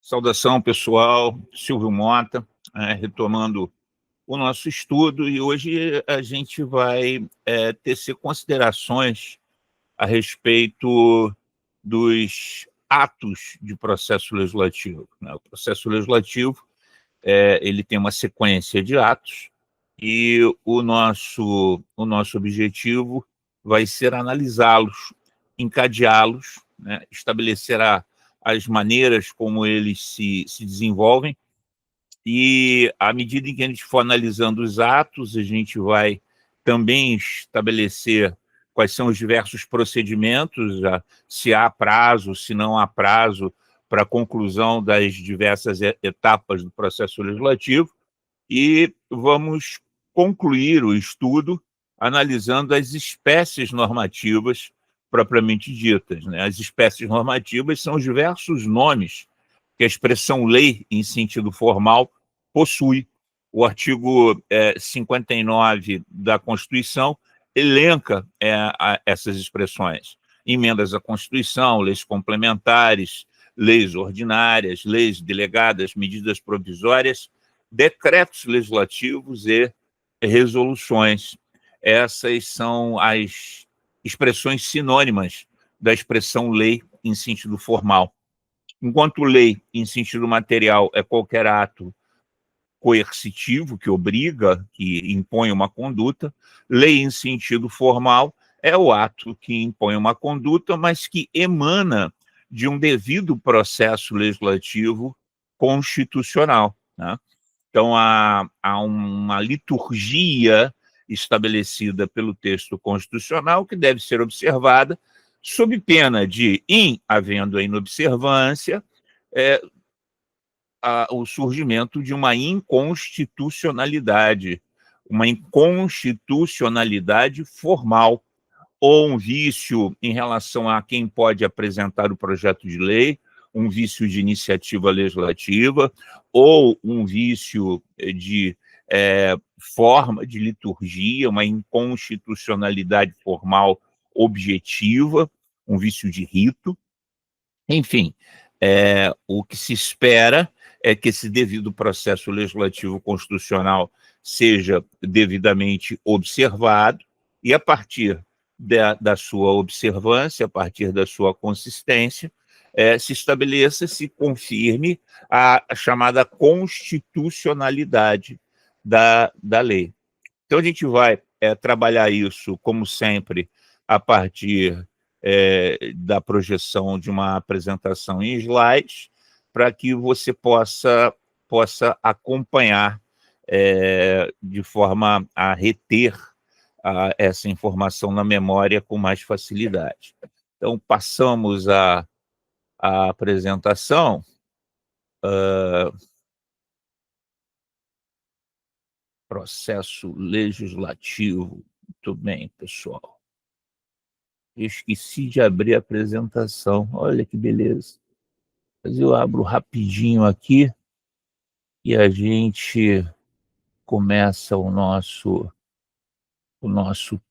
Saudação, pessoal. Silvio Mota, retomando o nosso estudo, e hoje a gente vai tecer considerações a respeito dos atos de processo legislativo, né? O processo legislativo ele tem uma sequência de atos, e o nosso objetivo vai ser analisá-los, encadeá-los, né? Estabelecer as maneiras como eles se desenvolvem, e à medida em que a gente for analisando os atos, a gente vai também estabelecer quais são os diversos procedimentos, se há prazo, se não há prazo para a conclusão das diversas etapas do processo legislativo, e vamos concluir o estudo analisando as espécies normativas propriamente ditas, né? As espécies normativas são os diversos nomes que a expressão lei, em sentido formal, possui. O artigo 59 da Constituição elenca essas expressões: emendas à Constituição, leis complementares, leis ordinárias, leis delegadas, medidas provisórias, decretos legislativos e resoluções. Essas são as expressões sinônimas da expressão lei em sentido formal. Enquanto lei, em sentido material, é qualquer ato coercitivo que obriga, que impõe uma conduta, lei, em sentido formal, é o ato que impõe uma conduta, mas que emana de um devido processo legislativo constitucional, né? Então, há uma liturgia estabelecida pelo texto constitucional que deve ser observada, sob pena de, em havendo a inobservância, o surgimento de uma inconstitucionalidade formal, ou um vício em relação a quem pode apresentar o projeto de lei, um vício de iniciativa legislativa, ou um vício de forma de liturgia, uma inconstitucionalidade formal objetiva, um vício de rito. Enfim, o que se espera é que esse devido processo legislativo constitucional seja devidamente observado, e a partir da sua observância, a partir da sua consistência, se estabeleça, se confirme a chamada constitucionalidade da lei. Então, a gente vai trabalhar isso, como sempre, a partir da projeção de uma apresentação em slides, para que você possa acompanhar de forma a reter essa informação na memória com mais facilidade. Então, passamos a apresentação. Processo legislativo. Muito bem, pessoal. Eu esqueci de abrir a apresentação. Olha que beleza. Mas eu abro rapidinho aqui e a gente começa o nosso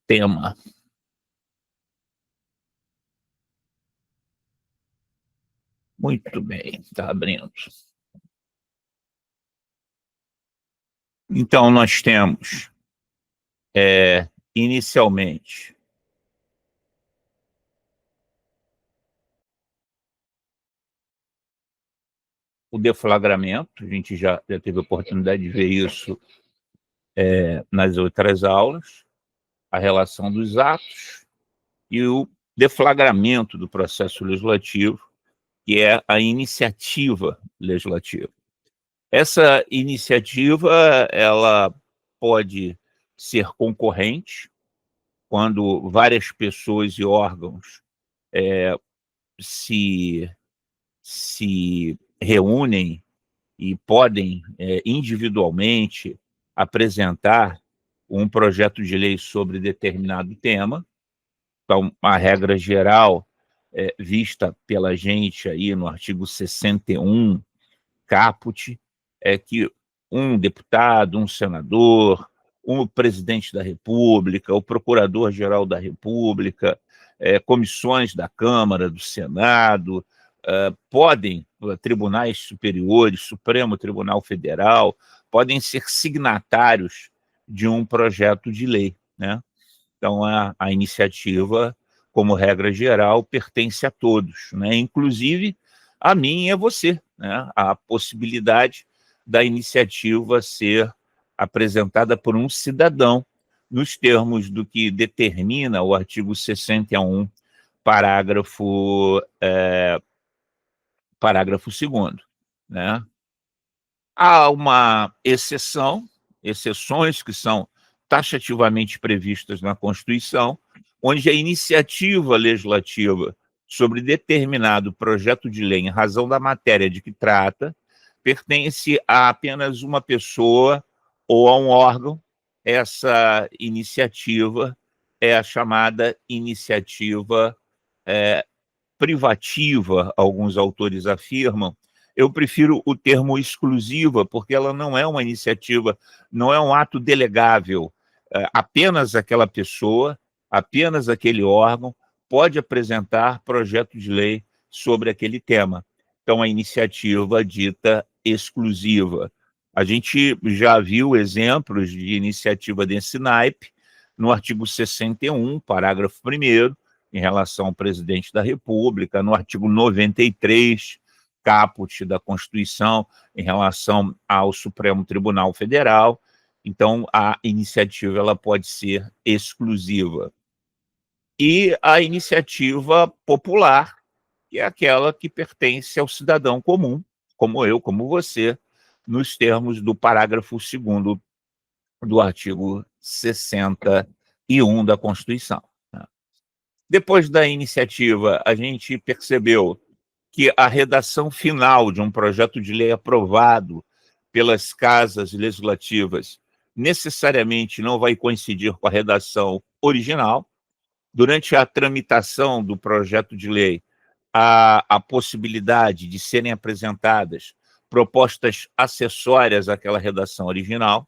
tema. Muito bem, está abrindo. Então, nós temos, inicialmente, o deflagramento. A gente já teve a oportunidade de ver isso nas outras aulas, a relação dos atos e o deflagramento do processo legislativo, que é a iniciativa legislativa. Essa iniciativa, ela pode ser concorrente, quando várias pessoas e órgãos se reúnem e podem individualmente apresentar um projeto de lei sobre determinado tema. Então, a regra geral vista pela gente aí no artigo 61, caput, é que um deputado, um senador, um presidente da República, o procurador-geral da República, comissões da Câmara, do Senado, podem tribunais superiores, Supremo Tribunal Federal, podem ser signatários de um projeto de lei, né? Então, a iniciativa, como regra geral, pertence a todos, né? Inclusive a mim e a você, né? A possibilidade da iniciativa ser apresentada por um cidadão, nos termos do que determina o artigo 61, parágrafo 2º, né? Há uma exceções que são taxativamente previstas na Constituição, onde a iniciativa legislativa sobre determinado projeto de lei, em razão da matéria de que trata, pertence a apenas uma pessoa ou a um órgão. Essa iniciativa é a chamada iniciativa privativa, alguns autores afirmam. Eu prefiro o termo exclusiva, porque ela não é uma iniciativa, não é um ato delegável. Apenas aquela pessoa, apenas aquele órgão pode apresentar projeto de lei sobre aquele tema. Então, a iniciativa dita exclusiva. A gente já viu exemplos de iniciativa desse naipe no artigo 61, parágrafo 1º, em relação ao presidente da República, no artigo 93, caput da Constituição, em relação ao Supremo Tribunal Federal. Então, a iniciativa ela pode ser exclusiva. E a iniciativa popular, que é aquela que pertence ao cidadão comum, como eu, como você, nos termos do parágrafo 2º do artigo 61 da Constituição. Depois da iniciativa, a gente percebeu que a redação final de um projeto de lei aprovado pelas casas legislativas necessariamente não vai coincidir com a redação original. Durante a tramitação do projeto de lei, há a possibilidade de serem apresentadas propostas acessórias àquela redação original,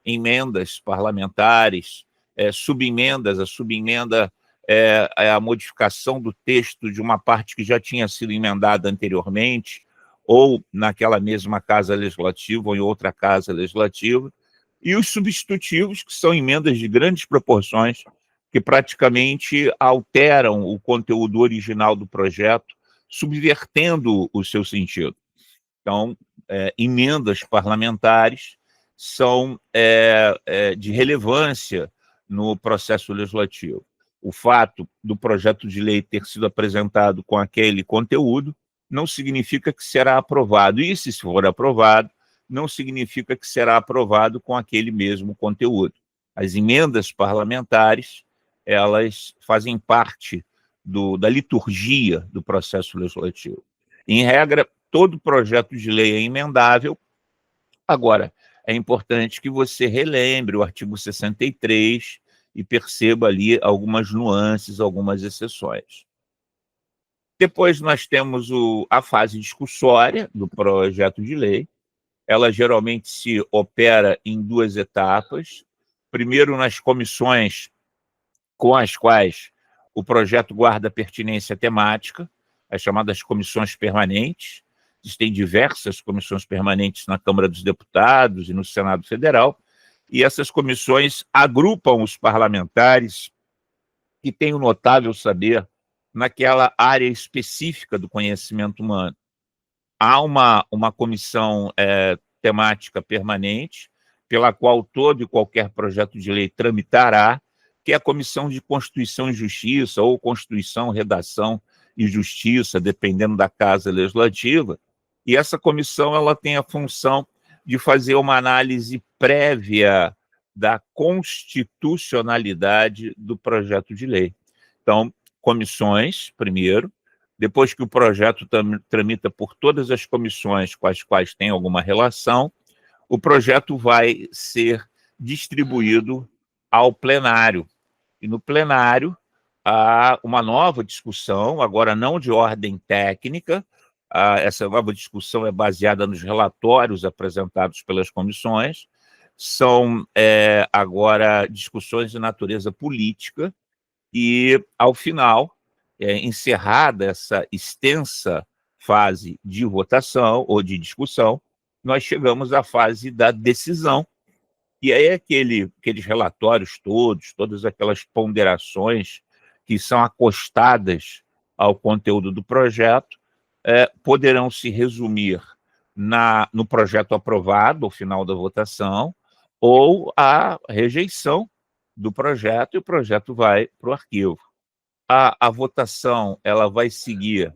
emendas parlamentares, subemendas. A subemenda é a modificação do texto de uma parte que já tinha sido emendada anteriormente, ou naquela mesma casa legislativa, ou em outra casa legislativa, e os substitutivos, que são emendas de grandes proporções, que praticamente alteram o conteúdo original do projeto, subvertendo o seu sentido. Então, emendas parlamentares são de relevância no processo legislativo. O fato do projeto de lei ter sido apresentado com aquele conteúdo não significa que será aprovado. E, se for aprovado, não significa que será aprovado com aquele mesmo conteúdo. As emendas parlamentares, elas fazem parte da liturgia do processo legislativo. Em regra, todo projeto de lei é emendável. Agora, é importante que você relembre o artigo 63 e perceba ali algumas nuances, algumas exceções. Depois nós temos a fase discussória do projeto de lei. Ela geralmente se opera em 2 etapas. Primeiro, nas comissões com as quais o projeto guarda pertinência temática, as chamadas comissões permanentes. Existem diversas comissões permanentes na Câmara dos Deputados e no Senado Federal, e essas comissões agrupam os parlamentares que têm um notável saber naquela área específica do conhecimento humano. Há uma comissão temática permanente, pela qual todo e qualquer projeto de lei tramitará, que é a Comissão de Constituição e Justiça, ou Constituição, Redação e Justiça, dependendo da casa legislativa. E essa comissão ela tem a função de fazer uma análise prévia da constitucionalidade do projeto de lei. Então, comissões, primeiro, depois que o projeto tramita por todas as comissões com as quais tem alguma relação, o projeto vai ser distribuído ao plenário. E no plenário há uma nova discussão, agora não de ordem técnica. Essa nova discussão é baseada nos relatórios apresentados pelas comissões. São agora discussões de natureza política e, ao final, encerrada essa extensa fase de votação ou de discussão, nós chegamos à fase da decisão, e aí aqueles relatórios todos, todas aquelas ponderações que são acostadas ao conteúdo do projeto, poderão se resumir no projeto aprovado ao final da votação, ou a rejeição do projeto, e o projeto vai para o arquivo. A votação ela vai seguir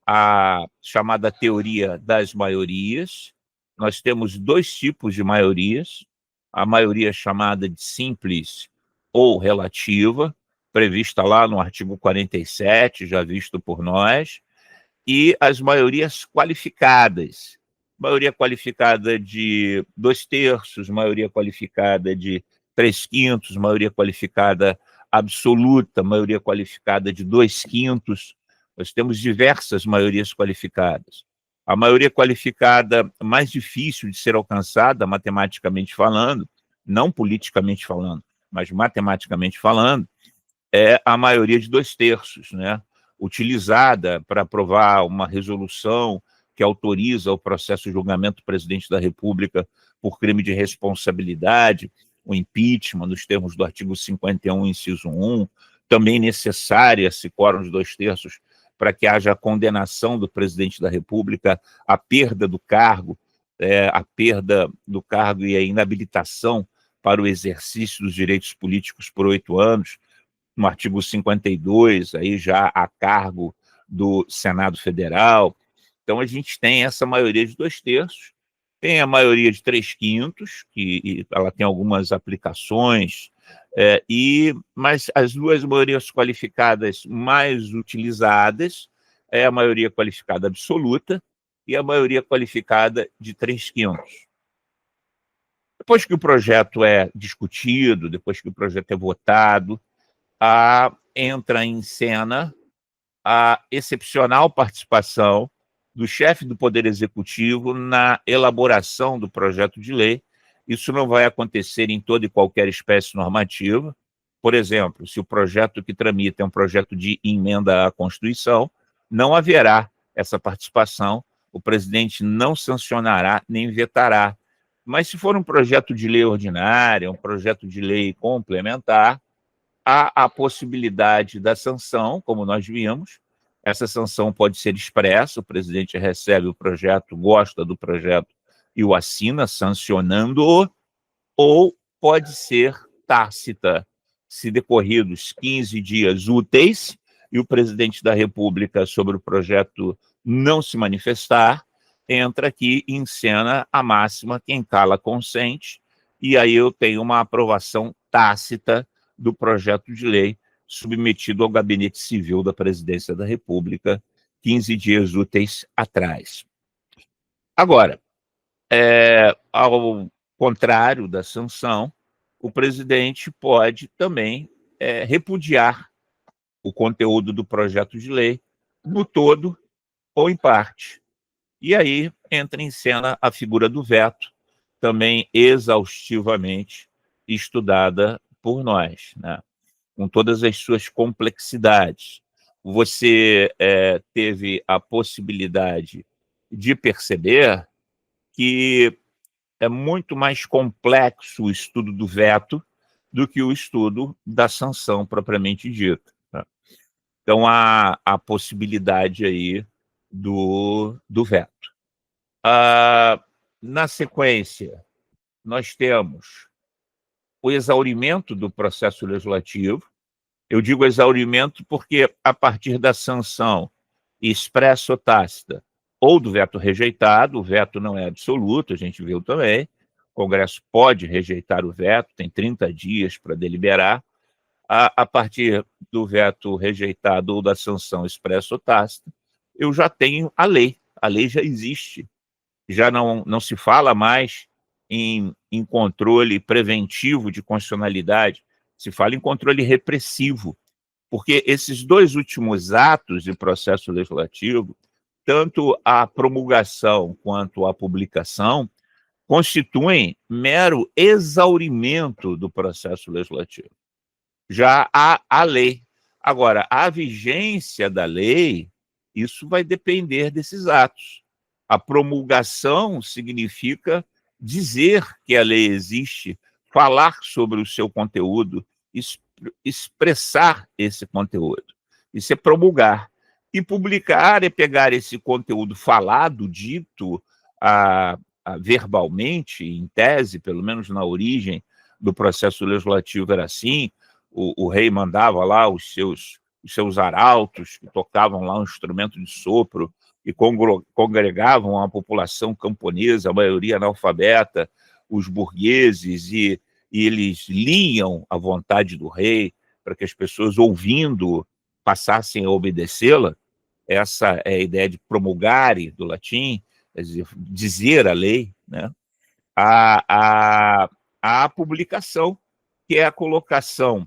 a chamada teoria das maiorias. Nós temos dois tipos de maiorias: a maioria chamada de simples ou relativa, prevista lá no artigo 47, já visto por nós, e as maiorias qualificadas. Maioria qualificada de 2/3, maioria qualificada de 3/5, maioria qualificada absoluta, maioria qualificada de 2/5. Nós temos diversas maiorias qualificadas. A maioria qualificada mais difícil de ser alcançada, matematicamente falando, não politicamente falando, mas matematicamente falando, é a maioria de 2/3, né? Utilizada para aprovar uma resolução que autoriza o processo de julgamento do presidente da República por crime de responsabilidade, o impeachment, nos termos do artigo 51, inciso 1, também necessária esse quórum de 2/3 para que haja a condenação do presidente da República, a perda do cargo e a inabilitação para o exercício dos direitos políticos por 8 anos, no artigo 52, aí já a cargo do Senado Federal. Então, a gente tem essa maioria de 2/3, tem a maioria de 3/5, que ela tem algumas aplicações, mas as duas maiorias qualificadas mais utilizadas é a maioria qualificada absoluta e a maioria qualificada de 3/5. Depois que o projeto é discutido, depois que o projeto é votado, entra em cena a excepcional participação do chefe do Poder Executivo na elaboração do projeto de lei. Isso não vai acontecer em toda e qualquer espécie normativa. Por exemplo, se o projeto que tramita é um projeto de emenda à Constituição, não haverá essa participação, o presidente não sancionará nem vetará. Mas se for um projeto de lei ordinária, um projeto de lei complementar, há a possibilidade da sanção, como nós vimos. Essa sanção pode ser expressa, o presidente recebe o projeto, gosta do projeto e o assina, sancionando-o, ou pode ser tácita, se decorridos 15 dias úteis e o presidente da República sobre o projeto não se manifestar, entra aqui em cena a máxima: quem cala consente, e aí eu tenho uma aprovação tácita do projeto de lei submetido ao Gabinete Civil da Presidência da República 15 dias úteis atrás. Agora, ao contrário da sanção, o presidente pode também repudiar o conteúdo do projeto de lei no todo ou em parte. E aí entra em cena a figura do veto, também exaustivamente estudada por nós, né? Com todas as suas complexidades. Você teve a possibilidade de perceber que é muito mais complexo o estudo do veto do que o estudo da sanção propriamente dita, tá? Então, há a possibilidade aí do veto. Na sequência, nós temos o exaurimento do processo legislativo. Eu digo exaurimento porque, a partir da sanção expressa ou tácita, ou do veto rejeitado, o veto não é absoluto, a gente viu também, o Congresso pode rejeitar o veto, tem 30 dias para deliberar. A partir do veto rejeitado ou da sanção expressa ou tácita, eu já tenho a lei já existe, já não se fala mais em controle preventivo de constitucionalidade, se fala em controle repressivo, porque esses dois últimos atos de processo legislativo, tanto a promulgação quanto a publicação, constituem mero exaurimento do processo legislativo. Já há a lei. Agora, a vigência da lei Isso vai depender desses atos. A promulgação significa dizer que a lei existe, falar sobre o seu conteúdo, expressar esse conteúdo. Isso é promulgar. E publicar é pegar esse conteúdo falado, dito verbalmente, em tese, pelo menos na origem do processo legislativo era assim, o rei mandava lá os seus arautos, que tocavam lá um instrumento de sopro, e congregavam a população camponesa, a maioria analfabeta, os burgueses, e eles liam a vontade do rei para que as pessoas, ouvindo, passassem a obedecê-la. Essa é a ideia de promulgare, do latim, quer dizer a lei, né? A publicação, que é a colocação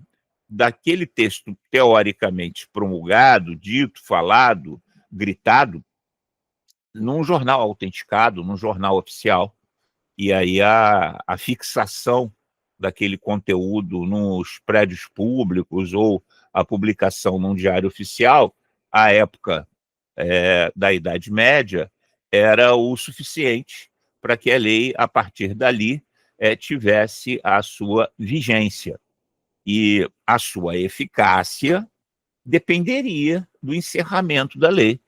daquele texto teoricamente promulgado, dito, falado, gritado, num jornal autenticado, num jornal oficial, e aí a fixação daquele conteúdo nos prédios públicos ou a publicação num diário oficial, à época da Idade Média, era o suficiente para que a lei, a partir dali, tivesse a sua vigência. E a sua eficácia dependeria do encerramento da lei.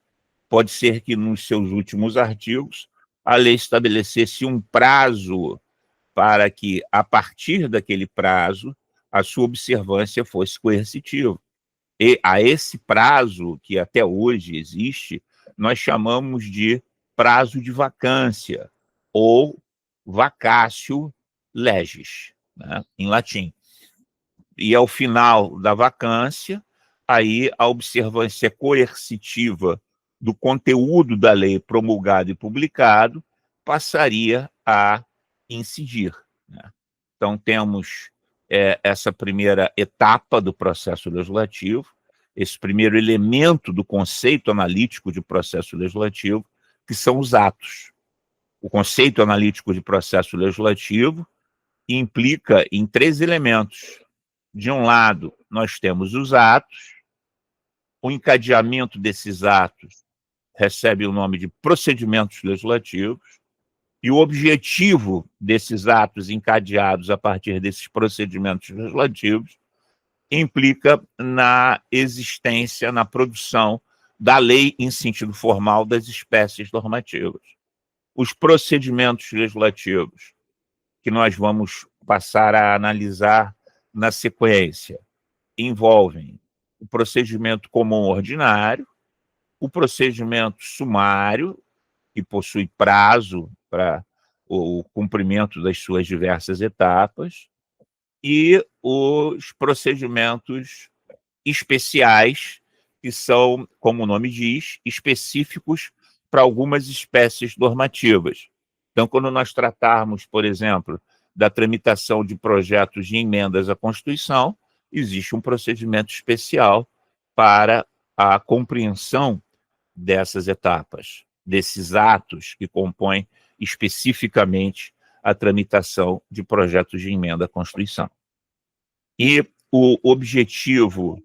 Pode ser que, nos seus últimos artigos, a lei estabelecesse um prazo para que, a partir daquele prazo, a sua observância fosse coercitiva. E a esse prazo, que até hoje existe, nós chamamos de prazo de vacância, ou vacatio legis, né, em latim. E ao final da vacância, aí a observância coercitiva do conteúdo da lei promulgado e publicado passaria a incidir, né? Então, temos essa primeira etapa do processo legislativo, esse primeiro elemento do conceito analítico de processo legislativo, que são os atos. O conceito analítico de processo legislativo implica em 3 elementos. De um lado, nós temos os atos, o encadeamento desses atos recebe o nome de procedimentos legislativos, e o objetivo desses atos encadeados a partir desses procedimentos legislativos implica na existência, na produção da lei em sentido formal das espécies normativas. Os procedimentos legislativos que nós vamos passar a analisar na sequência envolvem o procedimento comum ordinário, o procedimento sumário, que possui prazo para o cumprimento das suas diversas etapas, e os procedimentos especiais, que são, como o nome diz, específicos para algumas espécies normativas. Então, quando nós tratarmos, por exemplo, da tramitação de projetos de emendas à Constituição, existe um procedimento especial para a compreensão dessas etapas, desses atos que compõem especificamente a tramitação de projetos de emenda à Constituição. E o objetivo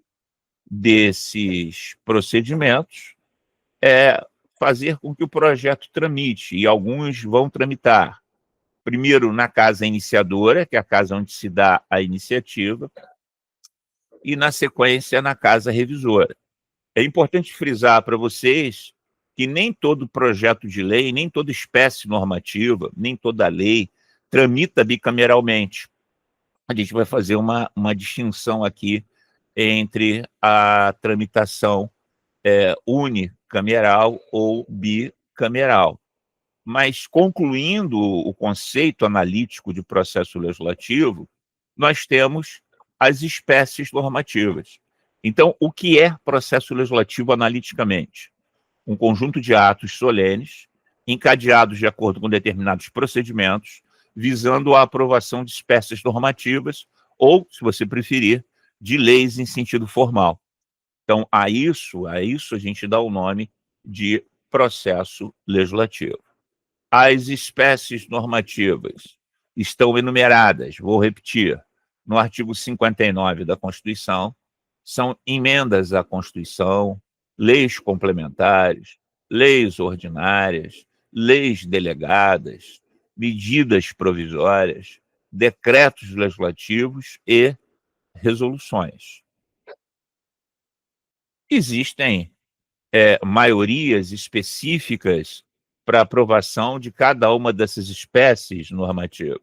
desses procedimentos é fazer com que o projeto tramite, e alguns vão tramitar, primeiro na casa iniciadora, que é a casa onde se dá a iniciativa, e na sequência na casa revisora. É importante frisar para vocês que nem todo projeto de lei, nem toda espécie normativa, nem toda lei tramita bicameralmente. A gente vai fazer uma distinção aqui entre a tramitação unicameral ou bicameral. Mas, concluindo o conceito analítico de processo legislativo, nós temos as espécies normativas. Então, o que é processo legislativo analiticamente? Um conjunto de atos solenes, encadeados de acordo com determinados procedimentos, visando a aprovação de espécies normativas, ou, se você preferir, de leis em sentido formal. Então, a isso a gente dá o nome de processo legislativo. As espécies normativas estão enumeradas, vou repetir, no artigo 59 da Constituição, são emendas à Constituição, leis complementares, leis ordinárias, leis delegadas, medidas provisórias, decretos legislativos e resoluções. Existem maiorias específicas para aprovação de cada uma dessas espécies normativas,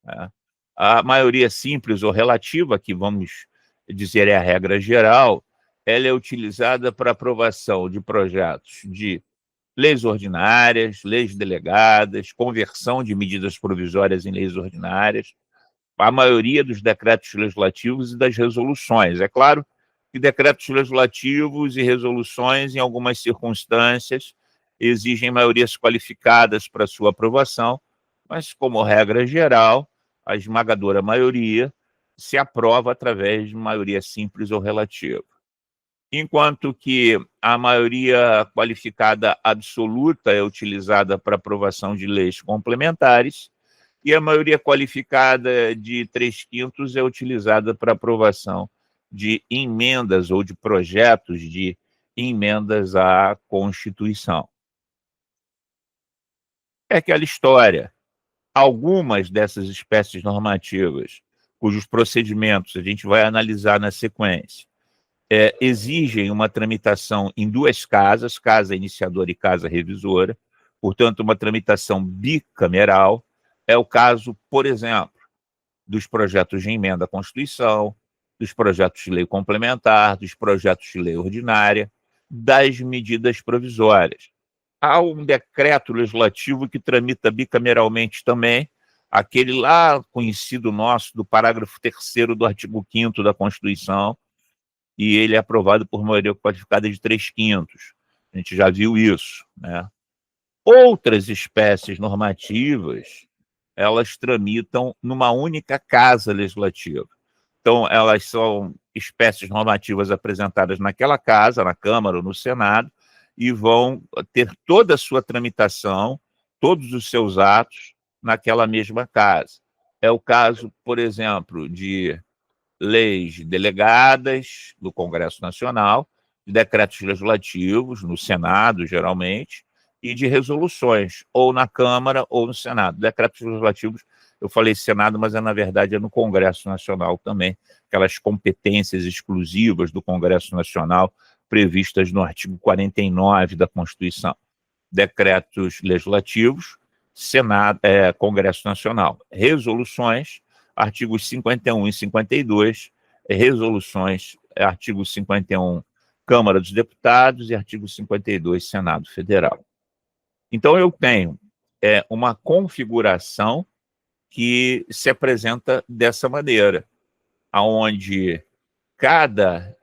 né? A maioria simples ou relativa, que vamos dizer é a regra geral, ela é utilizada para aprovação de projetos de leis ordinárias, leis delegadas, conversão de medidas provisórias em leis ordinárias, a maioria dos decretos legislativos e das resoluções. É claro que decretos legislativos e resoluções, em algumas circunstâncias, exigem maiorias qualificadas para sua aprovação, mas, como regra geral, a esmagadora maioria se aprova através de maioria simples ou relativa. Enquanto que a maioria qualificada absoluta é utilizada para aprovação de leis complementares, e a maioria qualificada de 3/5 é utilizada para aprovação de emendas ou de projetos de emendas à Constituição. É aquela história. Algumas dessas espécies normativas, cujos procedimentos a gente vai analisar na sequência, exigem uma tramitação em duas casas, casa iniciadora e casa revisora, portanto, uma tramitação bicameral. É o caso, por exemplo, dos projetos de emenda à Constituição, dos projetos de lei complementar, dos projetos de lei ordinária, das medidas provisórias. Há um decreto legislativo que tramita bicameralmente também, aquele lá conhecido nosso do parágrafo 3º do artigo 5º da Constituição, e ele é aprovado por maioria qualificada de 3/5. A gente já viu isso, né? Outras espécies normativas, elas tramitam numa única casa legislativa. Então, elas são espécies normativas apresentadas naquela casa, na Câmara ou no Senado, e vão ter toda a sua tramitação, todos os seus atos, naquela mesma casa. É o caso, por exemplo, de leis delegadas do Congresso Nacional, de decretos legislativos, no Senado, geralmente, e de resoluções, ou na Câmara ou no Senado. Decretos legislativos, eu falei Senado, mas na verdade é no Congresso Nacional também, aquelas competências exclusivas do Congresso Nacional previstas no artigo 49 da Constituição. Decretos legislativos, Senado, Congresso Nacional. Resoluções, artigos 51 e 52, resoluções, artigo 51, Câmara dos Deputados, e artigo 52, Senado Federal. Então, eu tenho uma configuração que se apresenta dessa maneira, onde cada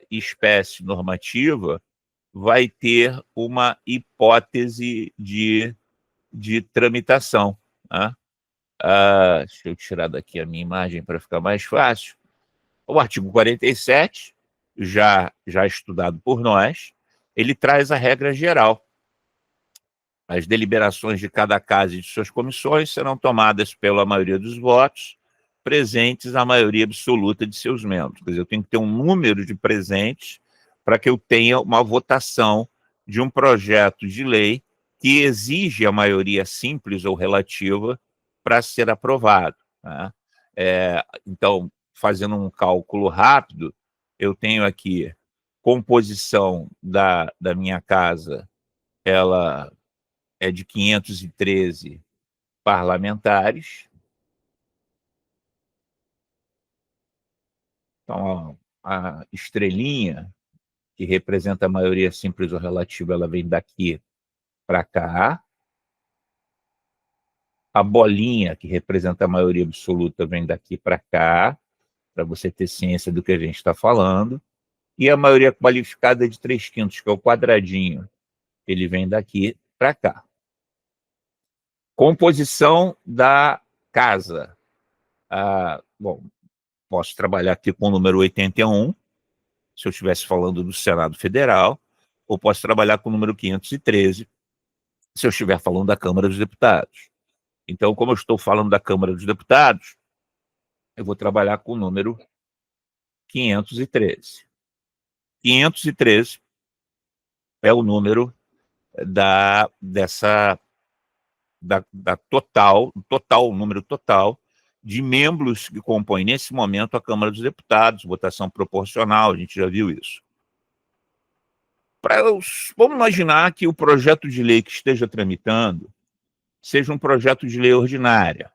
espécie normativa vai ter uma hipótese de tramitação, né? Deixa eu tirar daqui a minha imagem para ficar mais fácil. O artigo 47, já estudado por nós, ele traz a regra geral. As deliberações de cada casa e de suas comissões serão tomadas pela maioria dos votos, presentes a maioria absoluta de seus membros. Quer dizer, eu tenho que ter um número de presentes para que eu tenha uma votação de um projeto de lei que exige a maioria simples ou relativa para ser aprovado, né? Então, fazendo um cálculo rápido, eu tenho aqui composição da minha casa, ela é de 513 parlamentares. Então, a estrelinha, que representa a maioria simples ou relativa, ela vem daqui para cá. A bolinha, que representa a maioria absoluta, vem daqui para cá, para você ter ciência do que a gente está falando. E a maioria qualificada de 3/5, que é o quadradinho, ele vem daqui para cá. Composição da casa. Bom, posso trabalhar aqui com o número 81, se eu estivesse falando do Senado Federal, ou posso trabalhar com o número 513, se eu estiver falando da Câmara dos Deputados. Então, como eu estou falando da Câmara dos Deputados, eu vou trabalhar com o número 513. 513 é o número o número total de membros que compõem, nesse momento, a Câmara dos Deputados, votação proporcional, a gente já viu isso. Vamos imaginar que o projeto de lei que esteja tramitando seja um projeto de lei ordinária.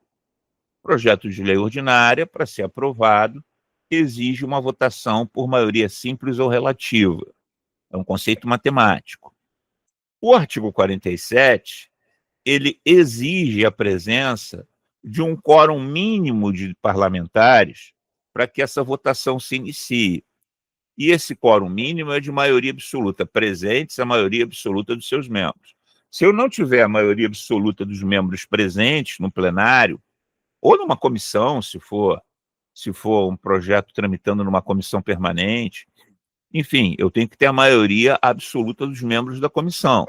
Projeto de lei ordinária, para ser aprovado, exige uma votação por maioria simples ou relativa. É um conceito matemático. O artigo 47, ele exige a presença de um quórum mínimo de parlamentares para que essa votação se inicie. E esse quórum mínimo é de maioria absoluta, presentes a maioria absoluta dos seus membros. Se eu não tiver a maioria absoluta dos membros presentes no plenário, ou numa comissão, se for um projeto tramitando numa comissão permanente, enfim, eu tenho que ter a maioria absoluta dos membros da comissão.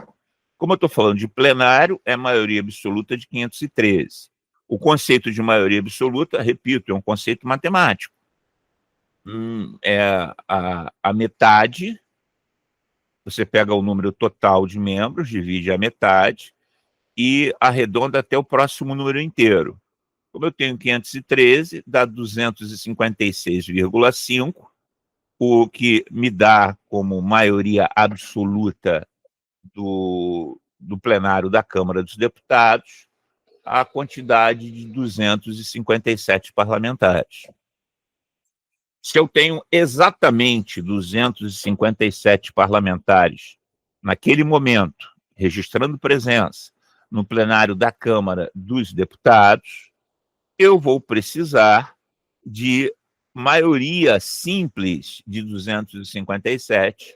Como eu estou falando de plenário, é maioria absoluta de 513. O conceito de maioria absoluta, repito, é um conceito matemático. É a metade, você pega o número total de membros, divide a metade e arredonda até o próximo número inteiro. Como eu tenho 513, dá 256,5, o que me dá como maioria absoluta do plenário da Câmara dos Deputados a quantidade de 257 parlamentares. Se eu tenho exatamente 257 parlamentares naquele momento, registrando presença no plenário da Câmara dos Deputados, eu vou precisar de maioria simples de 257,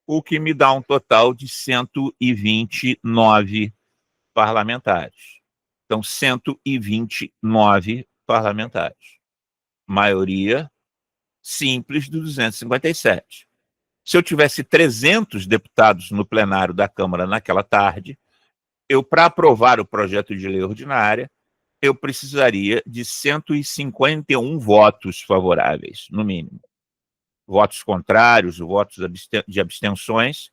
o que me dá um total de 129 parlamentares. Então, 129 parlamentares. Maioria simples de 257. Se eu tivesse 300 deputados no plenário da Câmara naquela tarde, para aprovar o projeto de lei ordinária, eu precisaria de 151 votos favoráveis, no mínimo. Votos contrários, votos de abstenções,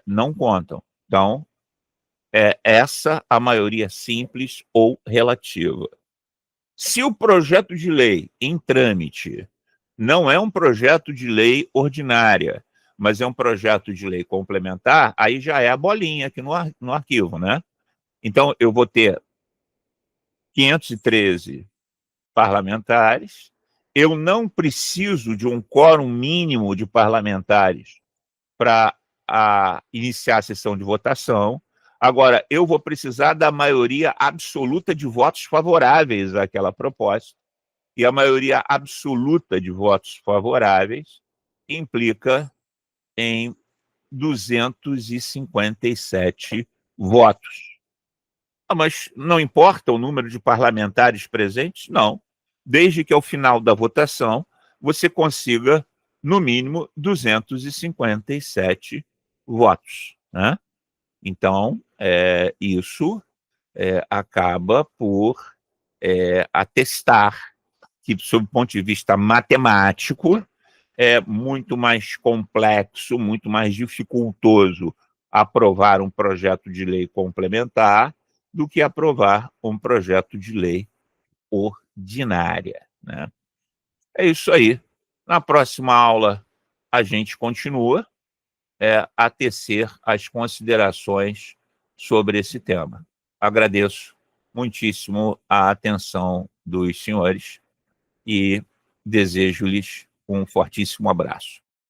não contam. Então, é essa a maioria simples ou relativa. Se o projeto de lei em trâmite não é um projeto de lei ordinária, mas é um projeto de lei complementar, aí já é a bolinha aqui no arquivo, né? Então, eu vou ter 513 parlamentares, eu não preciso de um quórum mínimo de parlamentares para iniciar a sessão de votação. Agora, eu vou precisar da maioria absoluta de votos favoráveis àquela proposta, e a maioria absoluta de votos favoráveis implica em 257 votos. Mas não importa o número de parlamentares presentes? Não. Desde que ao final da votação você consiga, no mínimo, 257 votos, né? Então, isso acaba por atestar que, sob o ponto de vista matemático, é muito mais complexo, muito mais dificultoso aprovar um projeto de lei complementar do que aprovar um projeto de lei ordinária, né? É isso aí. Na próxima aula, a gente continua a tecer as considerações sobre esse tema. Agradeço muitíssimo a atenção dos senhores e desejo-lhes um fortíssimo abraço.